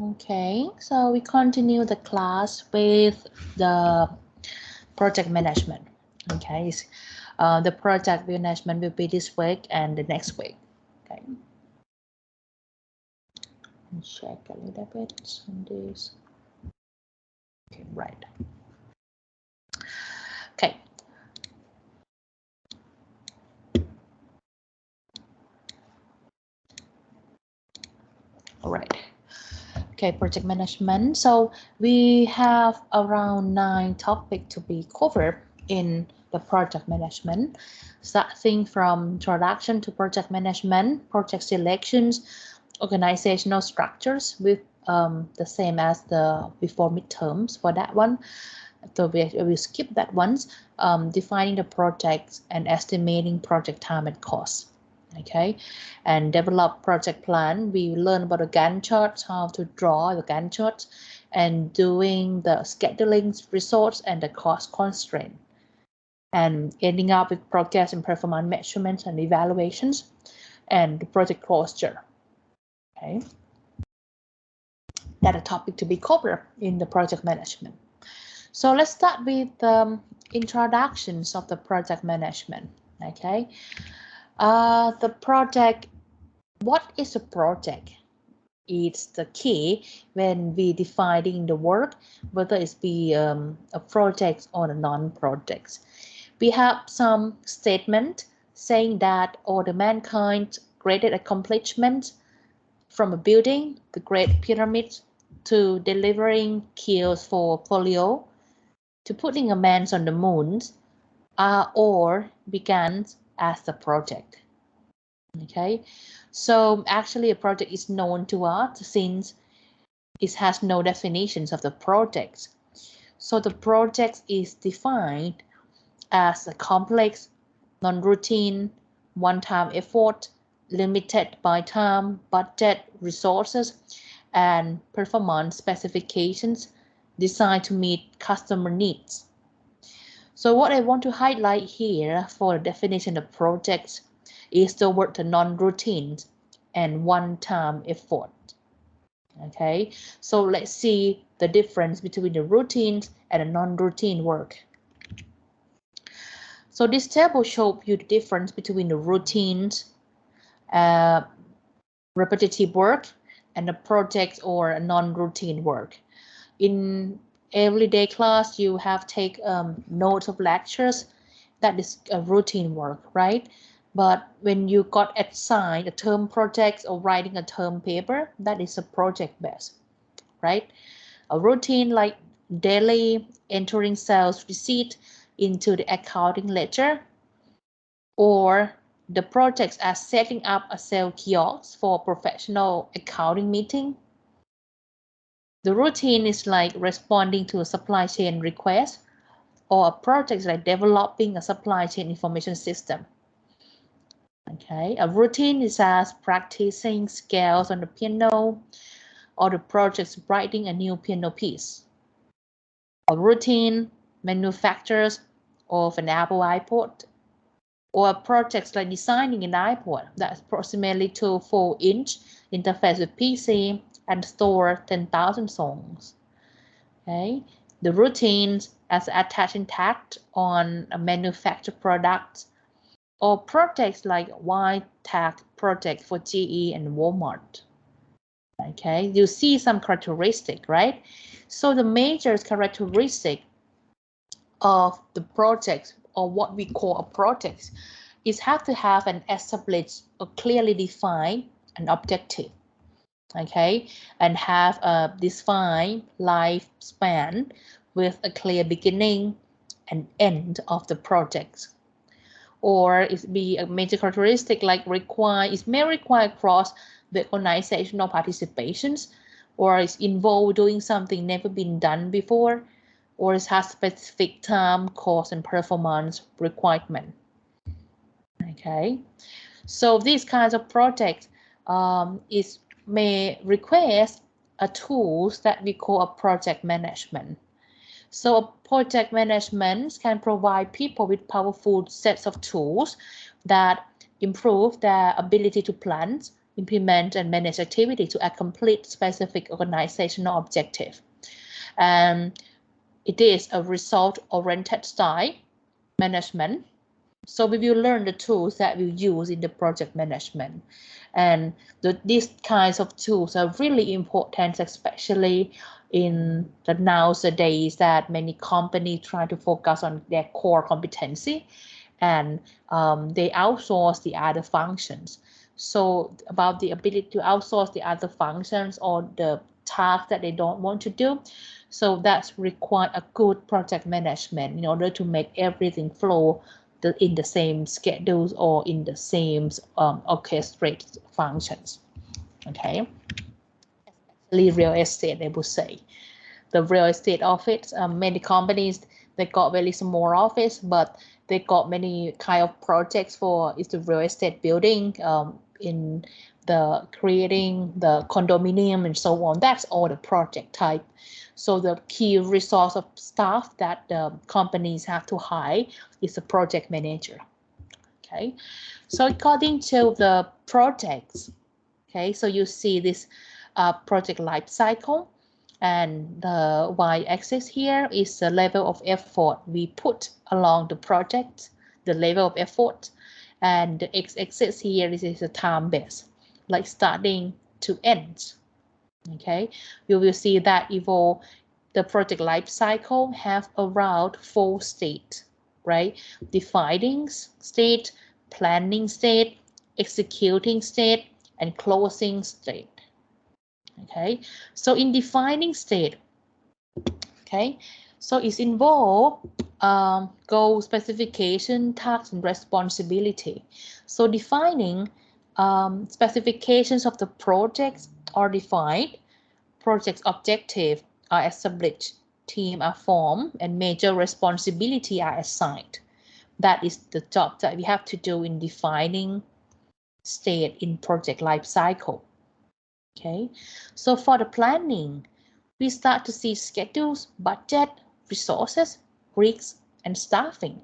Okay, so we continue the class with the project management. Okay, the project management will be this week and the next week. Okay, check a little bit on this. Okay, right. Okay. All right. Okay, project management. So we have around 9 topics to be covered in the project management, starting from introduction to project management, project selections, organizational structures with the same as the before midterms for that one. So we will skip that ones, defining the projects and estimating project time and cost. Okay, and develop project plan. We learn about the Gantt charts, how to draw the Gantt charts, and doing the scheduling, resource, and the cost constraint. And ending up with progress and performance measurements and evaluations, and the project closure. Okay, that's a topic to be covered in the project management. So let's start with introductions of the project management. Okay, the project. What is a project? It's the key when we defining the work, whether it's be a project or a non-project. We have some statement saying that all the mankind greatest accomplishment from a building the Great Pyramid to delivering cures for polio to putting a man on the moon are all began as a project. Okay, so actually a project is known to us since it has no definitions of the project. So the project is defined as a complex, non-routine, one-time effort, limited by time, budget, resources, and performance specifications designed to meet customer needs. So what I want to highlight here for the definition of projects is the word non-routine and one-time effort. Okay, so let's see the difference between the routine and the non-routine work. So this table shows you the difference between the routines, repetitive work, and the project or non-routine work. In everyday class, you have take notes of lectures. That is a routine work, right? But when you got assigned a term project or writing a term paper, that is a project based, right? A routine like daily entering sales receipt into the accounting ledger, or the projects are setting up a sales kiosk for professional accounting meeting. The routine is like responding to a supply chain request, or a project like developing a supply chain information system. Okay, a routine is as practicing scales on the piano, or the project writing a new piano piece. A routine manufactures of an Apple iPod, or projects like designing an iPod that's approximately 2-4-inch interface with PC and store 10,000 songs. Okay, the routines as attaching tagged on a manufactured product, or projects like wide tag project for GE and Walmart. Okay, you see some characteristic, right? So the major characteristic of the project, or what we call a project, is have to have an established or clearly defined an objective, okay, and have a defined lifespan with a clear beginning and end of the project. Or it be a major characteristic like it may require cross the organizational participations, or it's involved doing something never been done before, or it has specific time, cost, and performance requirement. Okay, so these kinds of projects may request a tools that we call a project management. So project management can provide people with powerful sets of tools that improve their ability to plan, implement and manage activity to accomplish specific organizational objective. And it is a result-oriented style management. So we will learn the tools that we use in the project management. And these kinds of tools are really important, especially in the nowadays that many companies try to focus on their core competency, and they outsource the other functions. So about the ability to outsource the other functions or the tasks that they don't want to do. So that's require a good project management in order to make everything flow in the same schedules or in the same orchestrated functions. Okay, especially real estate, I would say. The real estate office, many companies, they got very small office, but they got many kind of projects for the real estate building, in the creating the condominium and so on. That's all the project type. So the key resource of staff that the companies have to hire is the project manager. Okay, so according to the projects, okay, so you see this project life cycle, and the y-axis here is the level of effort we put along the project, the level of effort, and the x-axis here is a time base, like starting to end. Okay, you will see that the project life cycle have around 4 states, right? Defining state, planning state, executing state, and closing state. Okay, so in defining state, okay, so it's involved goal specification, tasks, and responsibility. So defining specifications of the projects are defined, project objective are established, team are formed, and major responsibility are assigned. That is the job that we have to do in defining state in project life cycle. Okay, so for the planning, we start to see schedules, budget, resources, risks, and staffing.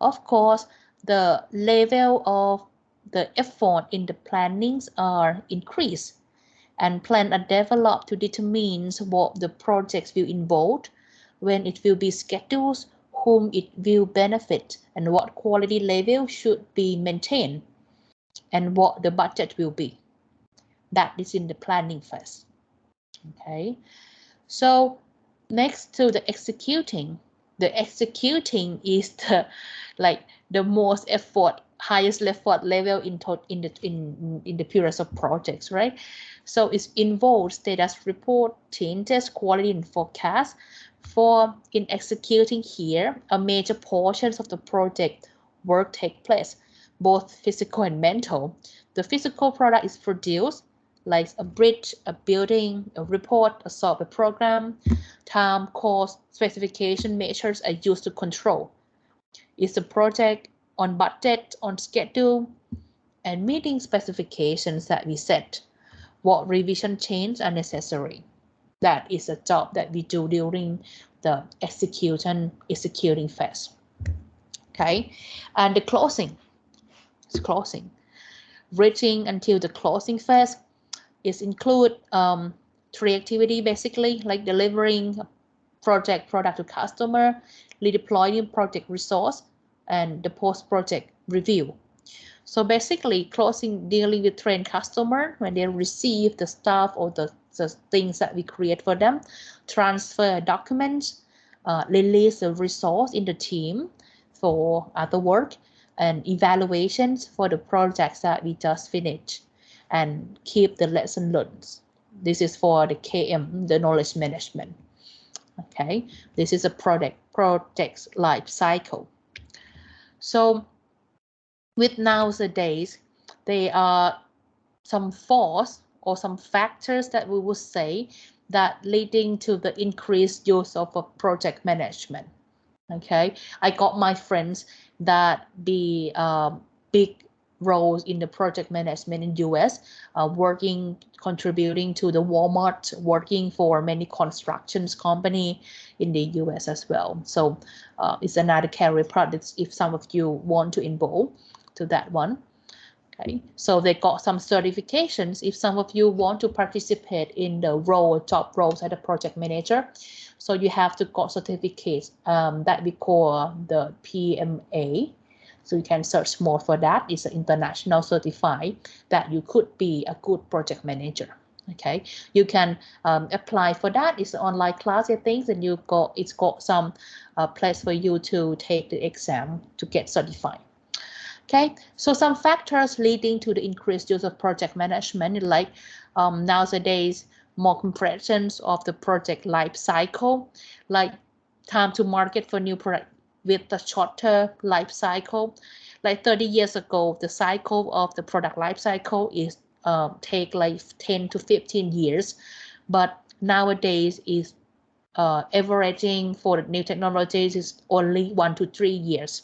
Of course, the level of the effort in the plannings are increased, and plans are developed to determine what the projects will involve, when it will be scheduled, whom it will benefit, and what quality level should be maintained, and what the budget will be. That is in the planning phase. Okay, so next to the executing is the most effort, highest effort level in the periods of projects, right? So it involves status report, changes, quality, and forecast. In executing here, a major portions of the project work take place, both physical and mental. The physical product is produced, like a bridge, a building, a report, a software program. Time, cost, specification measures are used to control. Is the project on budget, on schedule, and meeting specifications that we set? What revision changes are necessary? That is a job that we do during the executing phase. Okay, and the closing. Reaching until the closing phase is include 3 activities basically, like delivering product to customer, redeploying project resource, and the post-project review. So basically, closing dealing with trained customer when they receive the stuff or the things that we create for them, transfer documents, release the resource in the team for other work, and evaluations for the projects that we just finished, and keep the lesson learned. This is for the KM, the knowledge management. Okay, this is a project life cycle. So with nowadays, there are some force or some factors that we would say that leading to the increased use of a project management. Okay, I got my friends that be big roles in the project management in US, contributing to the Walmart, working for many constructions company in the US as well. So it's another career path if some of you want to involve to that one. Okay, so they got some certifications. If some of you want to participate in the job roles as a project manager, so you have to got certificates that we call the PMA. So you can search more for that. It's an international certified that you could be a good project manager. Okay, you can apply for that. It's an online class, I think, and it's got some place for you to take the exam to get certified. Okay, so some factors leading to the increased use of project management, like nowadays, more compressions of the project life cycle, like time to market for new product with the shorter life cycle. Like 30 years ago, the cycle of the product life cycle is take like 10 to 15 years, but nowadays is averaging for new technologies is only 1 to 3 years.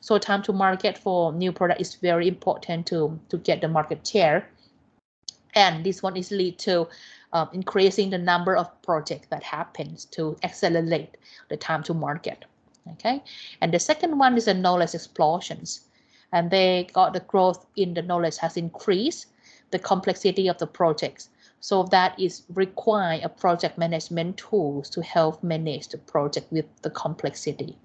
So time to market for new product is very important to get the market share. And this one is lead to increasing the number of projects that happens to accelerate the time to market. Okay, and the second one is the knowledge explosions. And they got the growth in the knowledge has increased the complexity of the projects. So that is require a project management tools to help manage the project with the complexity.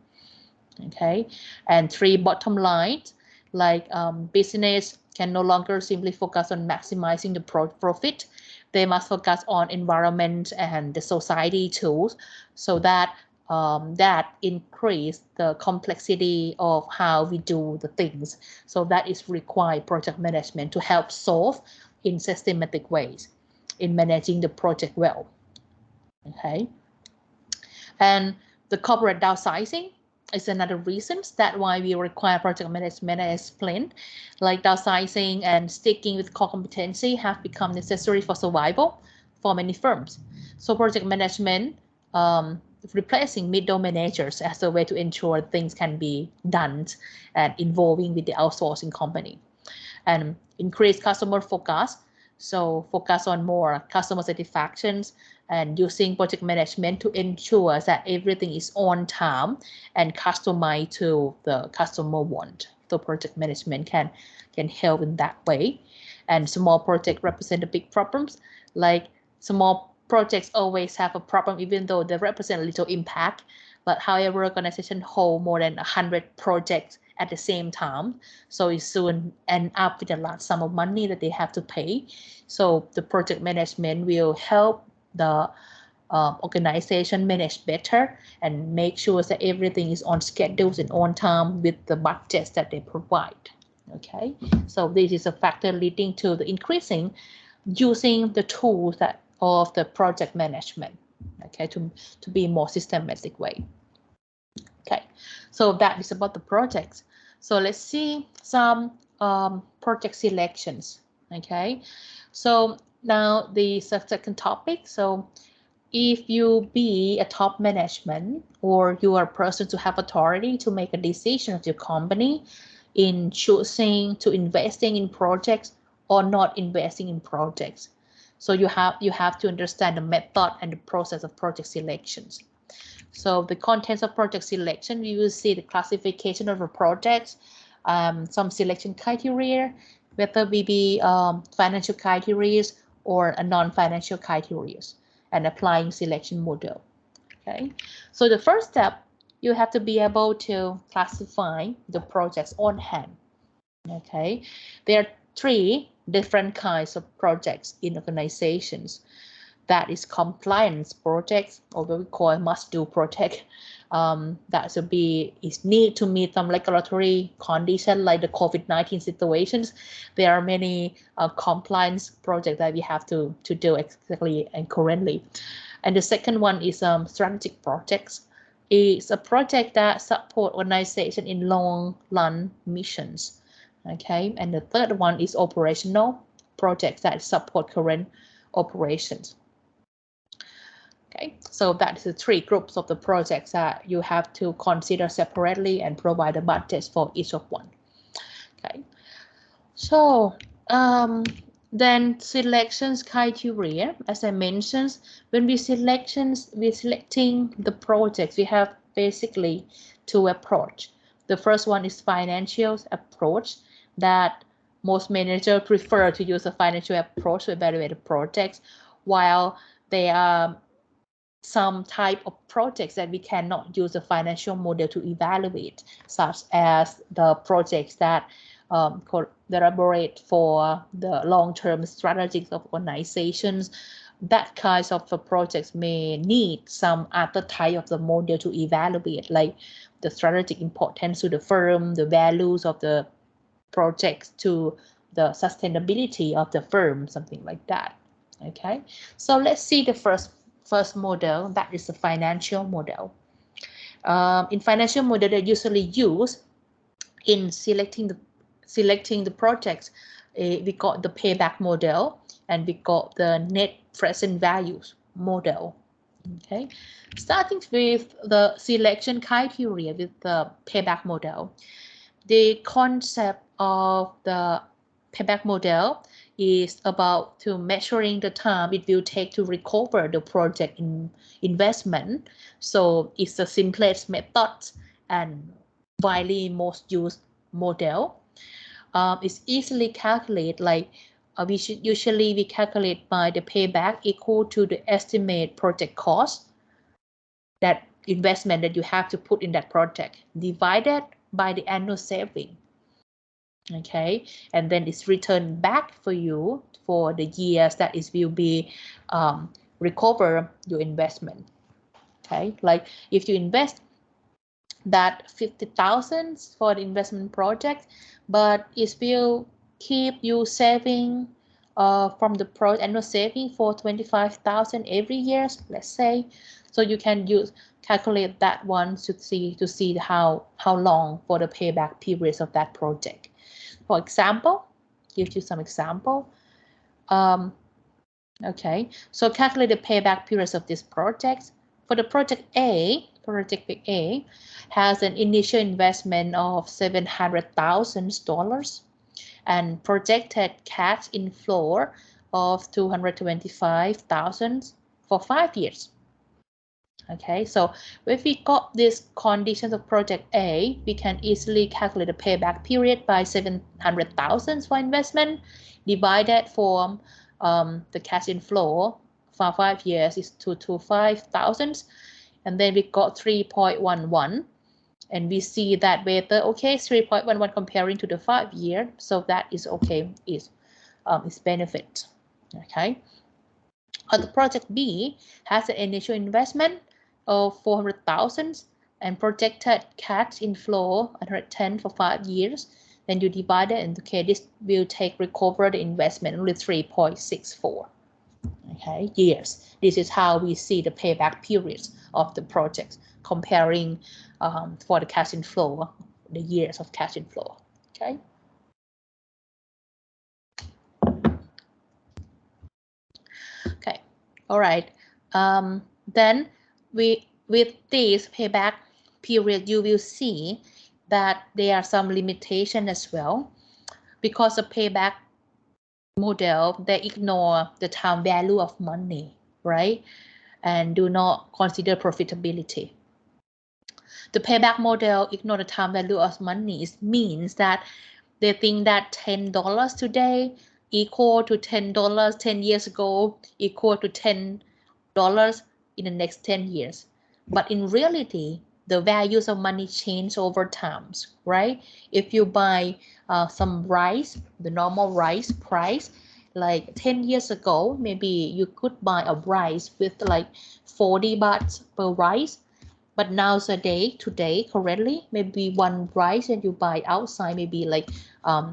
Okay, and 3 bottom lines, like business can no longer simply focus on maximizing the profit. They must focus on environment and the society tools, so that that increase the complexity of how we do the things. So that is required project management to help solve in systematic ways in managing the project well. Okay, and the corporate downsizing is another reason. That's why we require project management, as explained. Like downsizing and sticking with core competency have become necessary for survival for many firms. So project management replacing middle managers as a way to ensure things can be done and involving with the outsourcing company. And increase customer focus. So focus on more customer satisfactions and using project management to ensure that everything is on time and customized to the customer want. So project management can help in that way. And small projects represent the big problems. Like small projects always have a problem, even though they represent a little impact. But however, organization hold more than 100 projects at the same time, so it soon end up with a large sum of money that they have to pay. So the project management will help the organization manage better and make sure that everything is on schedules and on time with the budgets that they provide. Okay, so this is a factor leading to the increasing using the tools that of the project management, okay, to be more systematic way. Okay, so that is about the projects. So let's see some project selections. Okay, so now the second topic. So if you be a top management or you are a person to have authority to make a decision of your company in choosing to investing in projects or not investing in projects. So you have to understand the method and the process of project selections. So the contents of project selection, we will see the classification of the projects, some selection criteria, whether we be financial criteria or a non-financial criteria, and applying selection model. Okay, so the first step, you have to be able to classify the projects on hand. Okay, there are 3 different kinds of projects in organizations. That is compliance projects, or what we call must-do project. That should be is need to meet some regulatory condition like the COVID-19 situations. There are many compliance projects that we have to do exactly and currently. And the second one is strategic projects. It's a project that support organization in long-run missions. Okay, and the third one is operational projects that support current operations. Okay, so that's the 3 groups of the projects that you have to consider separately and provide a budget for each of one. Okay, so then selections criteria, as I mentioned, when we're selecting the projects, we have basically 2 approach. The first one is financial approach that most managers prefer to use a financial approach to evaluate the projects, while there are some type of projects that we cannot use a financial model to evaluate, such as the projects that collaborate for the long-term strategies of organizations. That kinds of projects may need some other type of the model to evaluate, like the strategic importance to the firm, the values of the projects to the sustainability of the firm, something like that. Okay, so let's see the first model, that is the financial model. In financial model, they usually use in selecting the projects. We got the payback model and we got the net present values model. Okay, starting with the selection criteria with the payback model. The concept of the payback model is about to measuring the time it will take to recover the project investment. So it's the simplest method and widely most used model. It's easily calculated, like we calculate by the payback equal to the estimate project cost, that investment that you have to put in that project, divided by the annual saving. Okay, and then it's returned back for you for the years that it will be recover your investment. Okay, like if you invest that 50,000 for the investment project, but it will keep you saving from the annual saving for 25,000 every year, let's say. So you can calculate that one to see how long for the payback periods of that project. For example, give you some example. Okay, so calculate the payback periods of this project. For the project A has an initial investment of $700,000 and projected cash inflow of $225,000 for 5 years. Okay, so if we got these conditions of project A, we can easily calculate the payback period by 700,000 for investment divided for the cash inflow for 5 years is 225,000, and then we got 3.11, and we see that whether okay 3.11 comparing to the 5 year, so that is okay, is benefit. Okay, the project B has an initial investment of 400,000 and projected cash inflow 110 for 5 years. Then you divide it, and okay, this will take recover the investment only 3.64. Okay, years. This is how we see the payback periods of the projects, comparing for the cash inflow, the years of cash inflow. Okay. Okay. All right. Then with this payback period, you will see that there are some limitations as well, because the payback model, they ignore the time value of money, right? And do not consider profitability. The payback model ignore the time value of money. It means that they think that $10 today equal to $10 10 years ago equal to $10 in the next 10 years. But in reality, the values of money change over time, right? If you buy some rice, the normal rice price, like 10 years ago, maybe you could buy a rice with like 40 baht per rice. But nowadays, currently, maybe one rice that you buy outside maybe like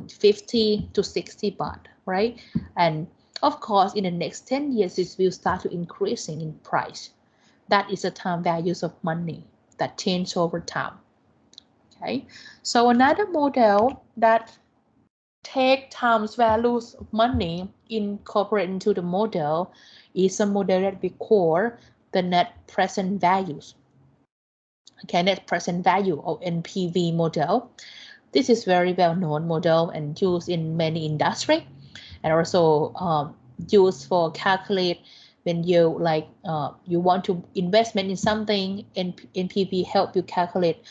50 to 60 baht, right? And of course, in the next 10 years, it will start to increasing in price. That is the time values of money that change over time. Okay, so another model that take times values of money incorporate into the model is a model that we call the net present values. Okay, net present value or NPV model. This is very well-known model and used in many industry, and also used for calculate when you you want to investment in something. NPV help you calculate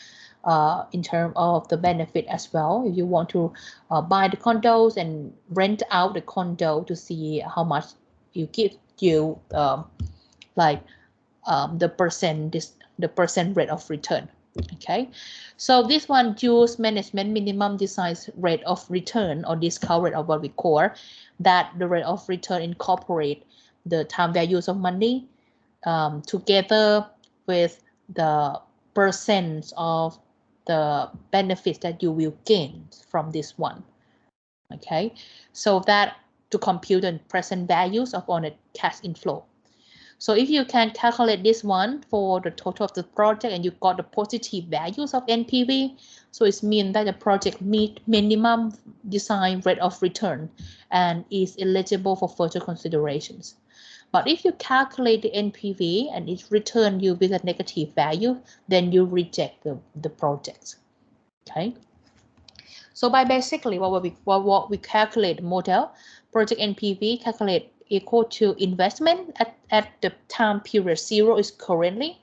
in terms of the benefit as well. If you want to buy the condos and rent out the condo to see how much you give you like the percent rate of return. Okay, so this one use management minimum design rate of return or discount rate of what we call that the rate of return incorporate the time values of money together with the percent of the benefits that you will gain from this one. Okay, so that to compute the present values of on a cash inflow. So if you can calculate this one for the total of the project and you got the positive values of NPV, so it means that the project meet minimum design rate of return and is eligible for further considerations. But if you calculate the NPV and it return you with a negative value, then you reject the project. Okay. So by basically what we calculate the model, project NPV calculate equal to investment at the time period 0 is currently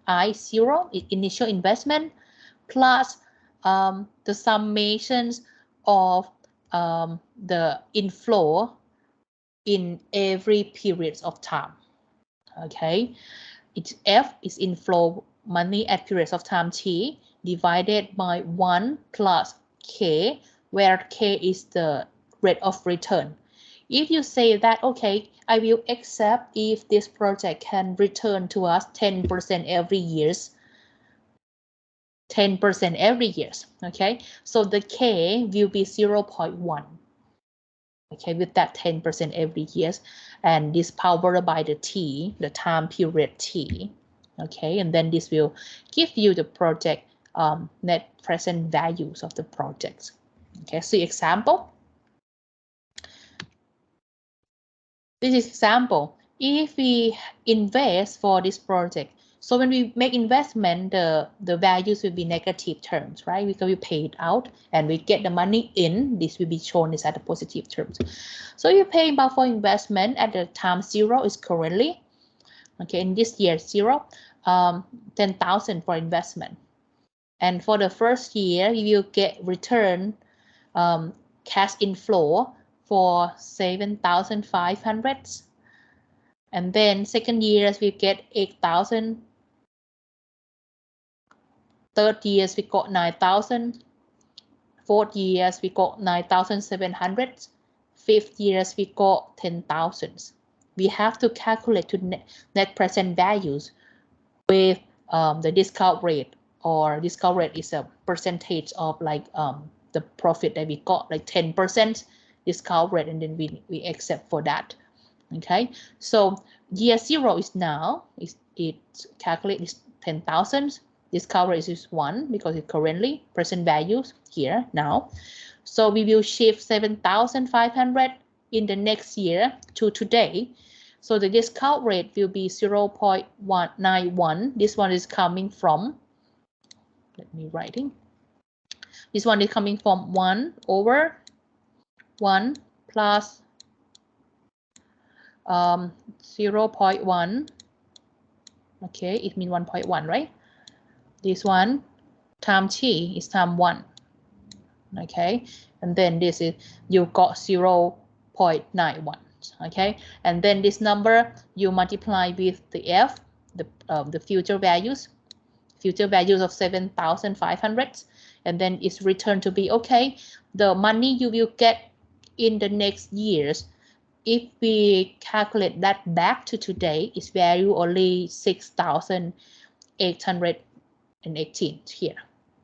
I0 initial investment plus the summations of the inflow in every period of time. Okay, it's F is inflow money at periods of time T divided by 1 plus K, where K is the rate of return. If you say that, okay, I will accept if this project can return to us 10% every years, 10% every years, okay? So the K will be 0.1, okay, with that 10% every years, and this powered by the T, the time period T, okay? And then this will give you the project net present values of the projects. Okay, so example. This is example. If we invest for this project, so when we make investment, the values will be negative terms, right? Because we pay it out and we get the money in, this will be shown as at the positive terms. So you pay about for investment at the time 0 is currently, okay, in this year 0, 10,000 for investment. And for the first year, you will get return cash inflow for 7,500, and then second years we get 8,000, third years we got 9,000, fourth years we got 9,700, fifth years we got 10,000. We have to calculate to net present values with the discount rate, or discount rate is a percentage of like the profit that we got, like 10% discount rate, and then we accept for that. Okay, so year 0 is now, it calculates 10,000, discount rate is 1 because it's currently present values here now. So we will shift 7,500 in the next year to today. So the discount rate will be 0.191. This one is coming from, let me write it. This one is coming from 1 over 1 plus 0.1. Okay, it means 1.1, right? This one time T is time 1. Okay, and then this is, you got 0.91. Okay, and then this number you multiply with the F, the future values of 7,500, and then it's returned to be, okay, the money you will get in the next years, if we calculate that back to today, its value only 6,818 here.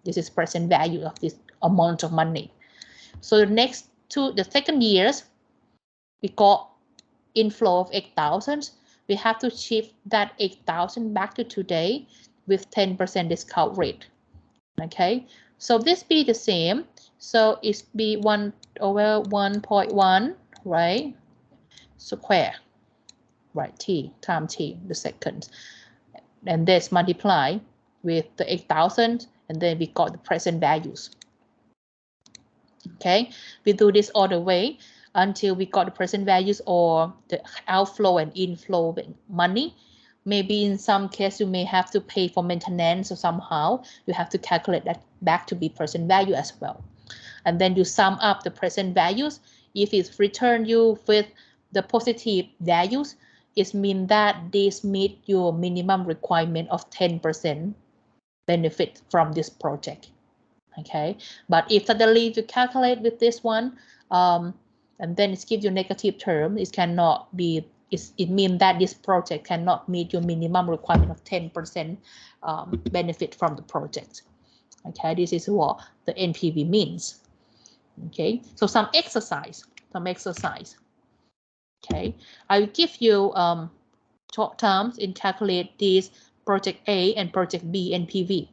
This is present value of this amount of money. So the second years, we got inflow of 8,000. We have to shift that 8,000 back to today with 10% discount rate. Okay, so this be the same. So it's be 1 over 1.1, right? Square, right? T time T, the second. And this multiply with the 8,000, and then we got the present values. Okay, we do this all the way until we got the present values or the outflow and inflow money maybe in some case you may have to pay for maintenance, or somehow you have to calculate that back to be present value as well. And then you sum up the present values. If it's returned you with the positive values, it means that this meet your minimum requirement of 10% benefit from this project. Okay, but if suddenly you calculate with this one, and then it gives you negative term, it cannot be, it means that this project cannot meet your minimum requirement of 10% benefit from the project. Okay, this is what the NPV means. Okay, so some exercise. Okay, I will give you short terms in calculate these project A and project B NPV.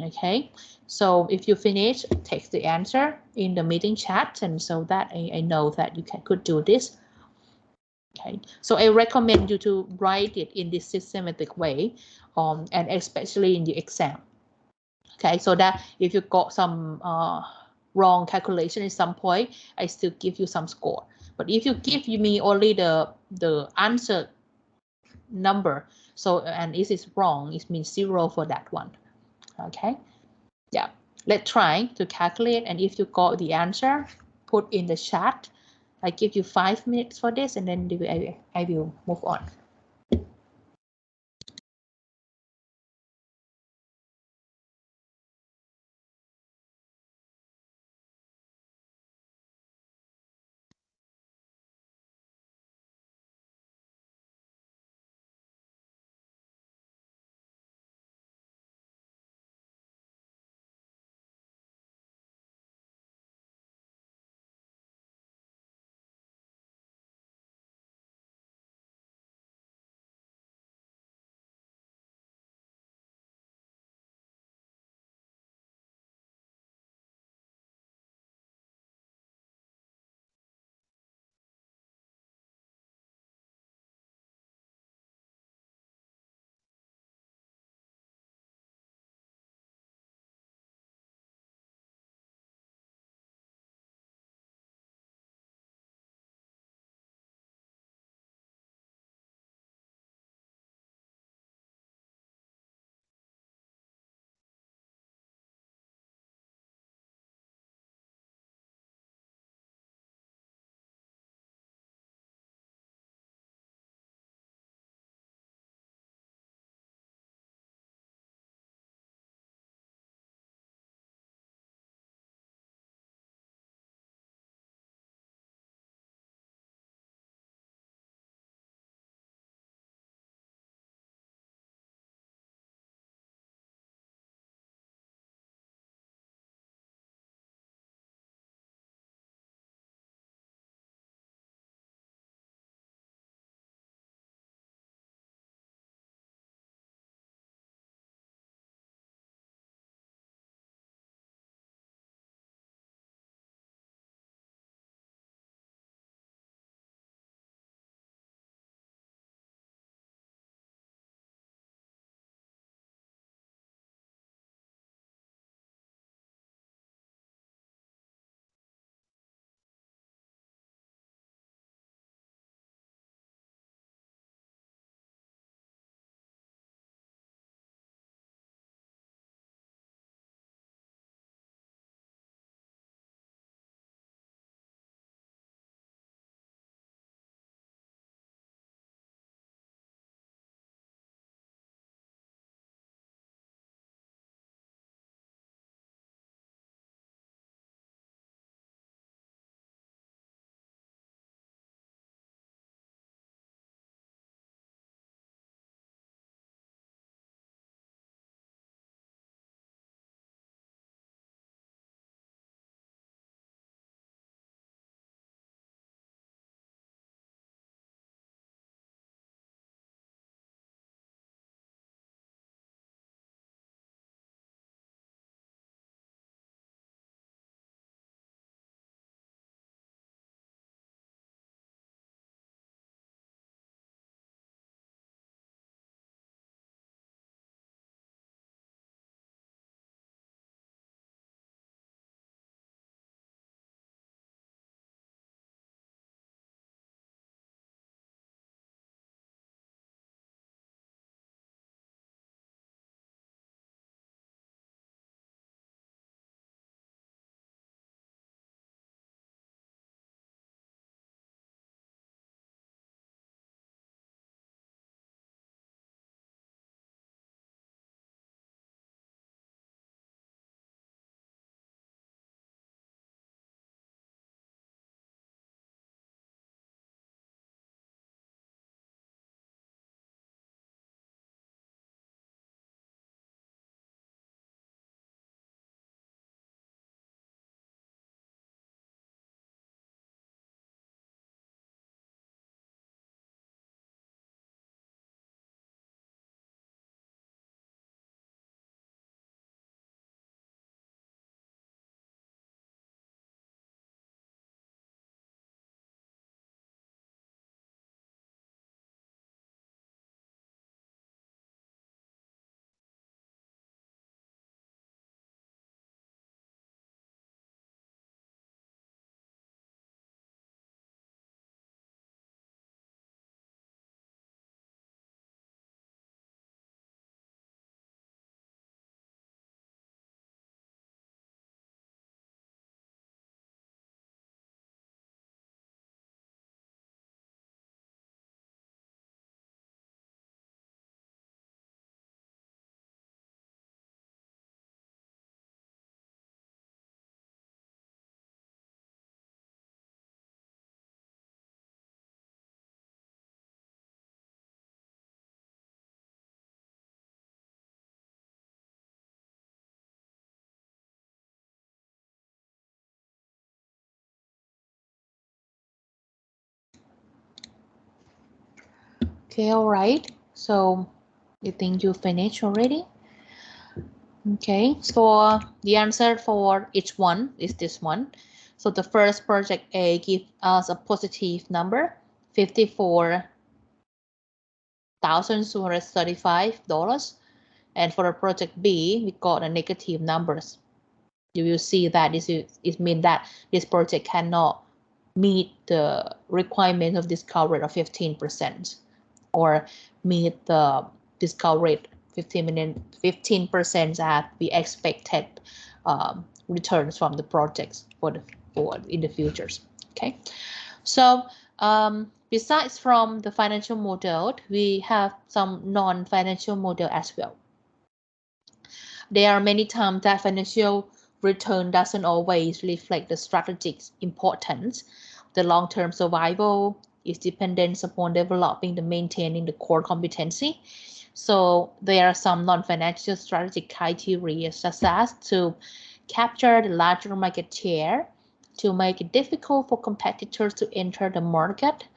Okay, so if you finish, text the answer in the meeting chat, and so that I know that you could do this. Okay, so I recommend you to write it in this systematic way, and especially in the exam. Okay, so that if you got some wrong calculation at some point, I still give you some score. But if you give me only the answer number, so and this is wrong, it means 0 for that one. Okay, yeah, let's try to calculate, and if you got the answer, put in the chat. I give you 5 minutes for this, and then I will move on. Okay, all right. So you think you finished already? Okay, so the answer for each one is this one. So the first project A gives us a positive number, $54,235. And for the project B, we got a negative numbers. You will see that this is mean that this project cannot meet the requirement of discount rate of 15% or meet the discount rate 15% that we expected returns from the projects for in the futures. Okay, so besides from the financial model, we have some non-financial model as well. There are many times that financial return doesn't always reflect the strategic importance. The long-term survival is dependent upon developing and maintaining the core competency. So there are some non-financial strategic criteria such as to capture the larger market share, to make it difficult for competitors to enter the market,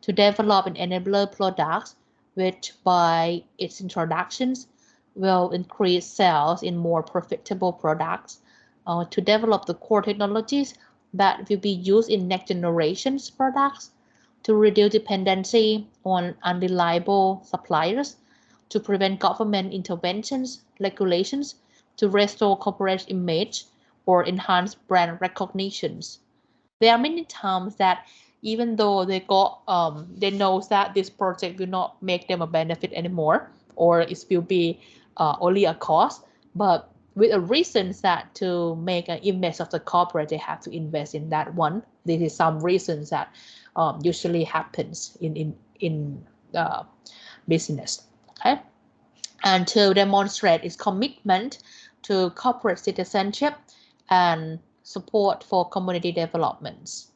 to develop an enabler products, which by its introductions will increase sales in more profitable products, to develop the core technologies that will be used in next generation's products, to reduce dependency on unreliable suppliers, to prevent government interventions, regulations, to restore corporate image or enhance brand recognitions. There are many times that even though they know that this project will not make them a benefit anymore, or it will be only a cost, but with a reason that to make an image of the corporate, they have to invest in that one. This is some reasons that usually happens in business. Okay, and to demonstrate its commitment to corporate citizenship and support for community developments.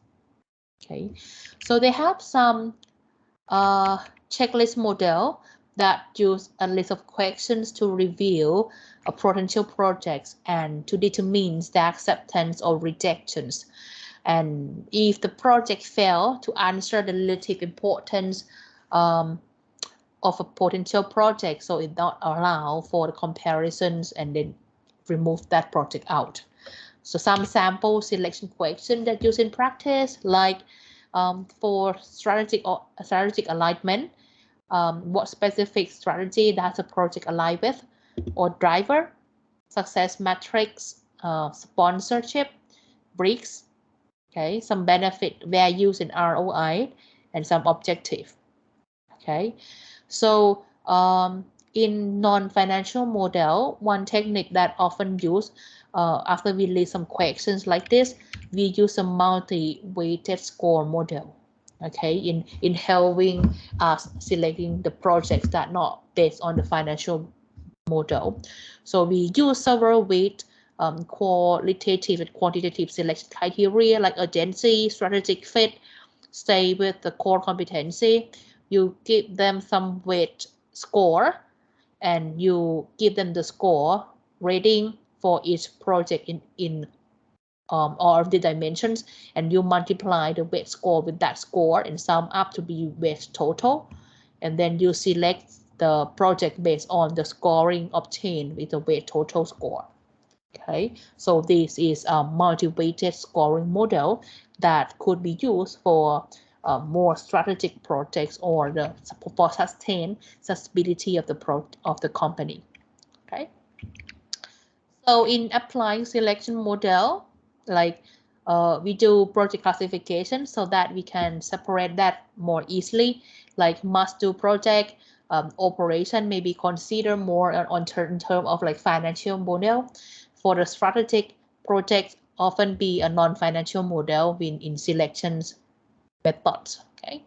Okay, so they have some checklist model that use a list of questions to review a potential projects and to determine the acceptance or rejections. And if the project fail to answer the relative importance of a potential project, so it not allow for the comparisons and then remove that project out. So some sample selection questions that use in practice, like for strategic alignment, what specific strategy does a project align with, or driver, success metrics, sponsorship, bricks, okay, some benefit, values, and ROI, and some objective. Okay, so in non-financial model, one technique that often used after we list some questions like this, we use a multi-weighted score model. Okay, in helping us selecting the projects that not based on the financial model. So we use several weight qualitative and quantitative selection criteria like urgency, strategic fit, stay with the core competency. You give them some weight score and you give them the score rating for each project in all of the dimensions, and you multiply the weight score with that score and sum up to be weight total, and then you select the project based on the scoring obtained with the weight total score. Okay, so this is a multi-weighted scoring model that could be used for more strategic projects or for sustained sustainability of the company. Okay, so in applying selection model, like we do project classification so that we can separate that more easily, like must-do project, operation may be considered more in terms of like financial model. For the strategic projects, often be a non-financial model in selections methods. Okay,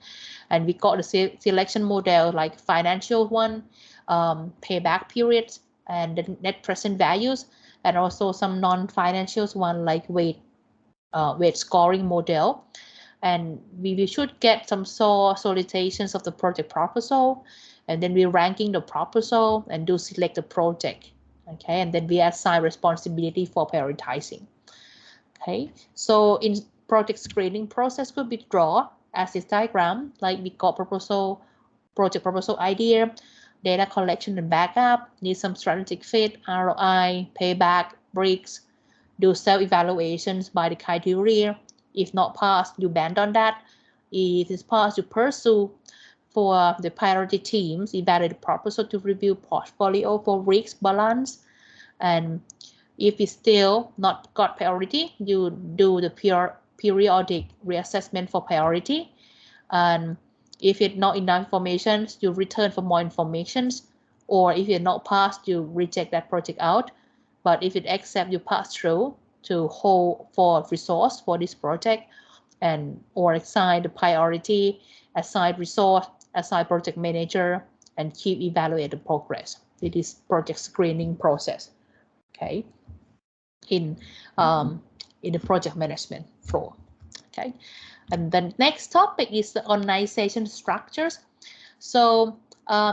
and we got the selection model like financial one, payback periods, and the net present values, and also some non-financial one like weight scoring model. And we should get some solicitations of the project proposal, and then we're ranking the proposal and do select the project. Okay, and then we assign responsibility for prioritizing. Okay, so in project screening process could be drawn as this diagram, like we got proposal project proposal idea, data collection and backup, need some strategic fit, ROI, payback, bricks, do self-evaluations by the criteria. If not passed, you abandon that. If it's passed, you pursue for the priority teams, evaluate the proposal to review portfolio for risk balance. And if it's still not got priority, you do the periodic reassessment for priority. And if it's not enough information, you return for more information. Or if it's not passed, you reject that project out. But if it accepts, you pass through to hold for resource for this project, and or assign the priority, assign resource, assign project manager, and keep evaluate the progress. It is project screening process. Okay, in the project management flow. Okay, and the next topic is the organization structures. So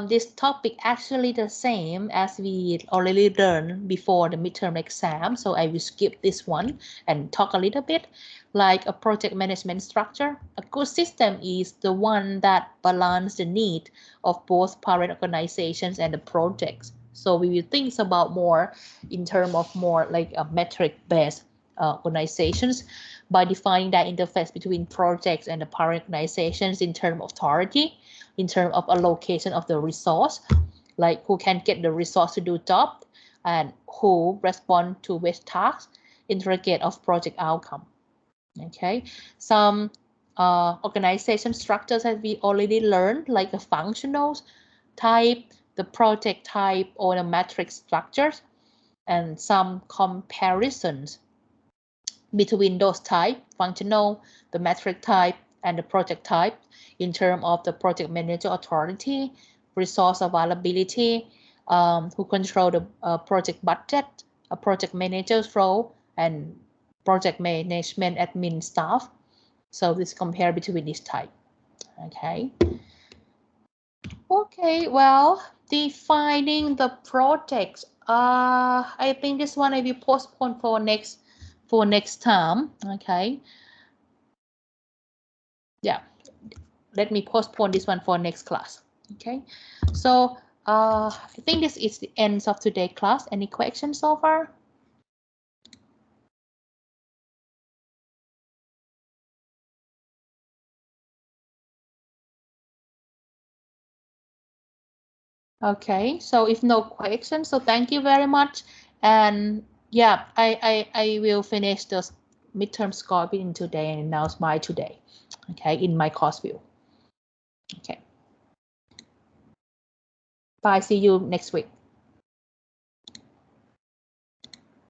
this topic actually the same as we already learned before the midterm exam. So I will skip this one and talk a little bit like a project management structure. A good system is the one that balances the need of both parent organizations and the projects. So we will think about more in terms of more like a metric-based organizations by defining that interface between projects and the parent organizations in terms of authority, in terms of allocation of the resource, like who can get the resource to do job and who respond to which tasks, interrogate of project outcome. Okay, some organization structures that we already learned, like a functional type, the project type, or the matrix structures, and some comparisons between those type, functional, the metric type, and the project type in terms of the project manager authority, resource availability, who control the project budget, a project manager's role, and project management admin staff. So this compare between this type. Okay. Okay, well, defining the projects. I think this one I will postpone for next time. Okay. Yeah, let me postpone this one for next class. Okay, so I think this is the end of today's class. Any questions so far? Okay, so if no questions, so thank you very much. And yeah, I will finish the midterm scoring today and announce by today. Okay, in my course view. Okay. Bye, see you next week.